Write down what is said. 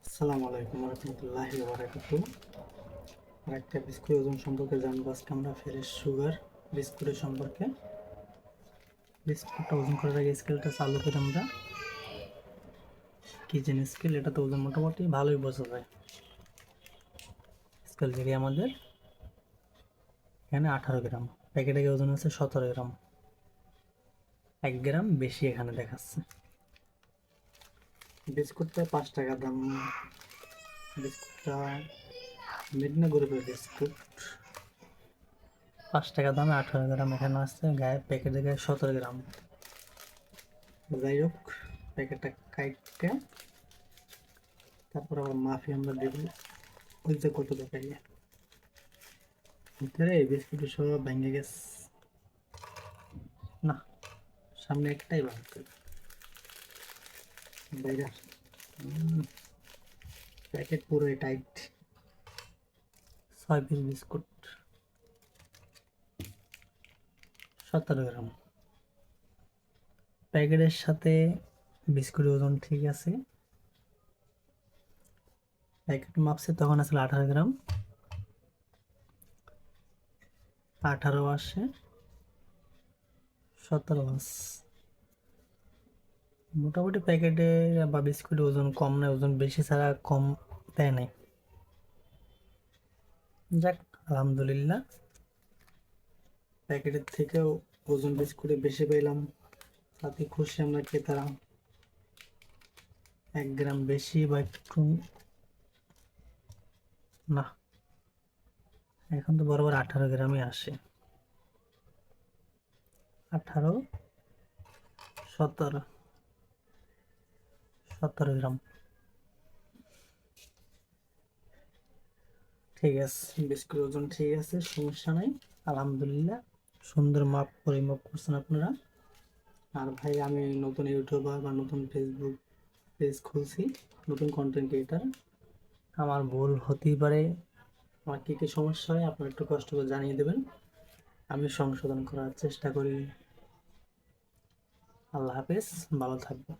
আসসালামু আলাইকুম রহমতুল্লাহি ওয়া বারাকাতুহু। আরেকটা বিস্কুট ওজন সম্পর্কে জানবো আজকে আমরা ফ্রেশ সুগার বিস্কুটের সম্পর্কে। বিস্কুটটা ওজন করার আগে স্কেলটা চালু করে আমরা কিচেন স্কেল, এটা তো ওজন মোটামুটি ভালোই বোঝা যায়। স্কেল থেকে আমাদের এখানে 18 গ্রাম, প্যাকেটে ওজন আছে 17 গ্রাম, 1 গ্রাম বেশি এখানে দেখাচ্ছে। বিস্কুটটা 5 টাকা দাম। বিস্কুটটা মেদিনা গ্রুপের বিস্কুট, 5 টাকা দামে 18 গ্রাম এখানে আসছে, গায়ে প্যাকেটে গায়ে 17 গ্রাম। যাই হোক, প্যাকেটটা কাইটে তারপর আবার মাফি আমরা দেব। ওই যে কত দেখাই ভিতরে এই বিস্কুট সব ভেঙে গেছে। না, সামনে একটাই ভাঙছে বাইরে। প্যাকেট পুরোই টাইট। 6 পিস বিস্কুট, 17 গ্রাম। প্যাকেটের সাথে বিস্কুটের ওজন ঠিক আছে। প্যাকেট মাপছে তখন আসলে 18 গ্রাম, 18 আসে, 17 মাস। মোটামুটি প্যাকেটে বা বিস্কুটের ওজন কম নয়, ওজন বেশি ছাড়া কম দেয় নাই। যাক, আলহামদুলিল্লাহ, প্যাকেটের থেকেও ওজন বিস্কুটে বেশি পেলাম, তাতে খুশি আমরা ক্রেতারা। 1 গ্রাম বেশি বা একটু না, এখন তো বরাবর 18 গ্রামই আসে। 18, 17, 17 গ্রাম। ঠিক আছে, বিস্কুটের ওজন ঠিক আছে, সমস্যা নাই, আলহামদুলিল্লাহ। সুন্দর মাপ পরিমাপ করছেন আপনারা। আর ভাই, আমি নতুন ইউটিউবার বা নতুন ফেসবুক পেজ খুলছি, নতুন কন্টেন্ট ক্রিয়েটার। আমার ভুল হতেই পারে, আমার কী কী সমস্যা হয় আপনারা একটু কষ্ট করে জানিয়ে দেবেন, আমি সংশোধন করার চেষ্টা করি। আল্লাহ হাফেজ, ভালো থাকবেন।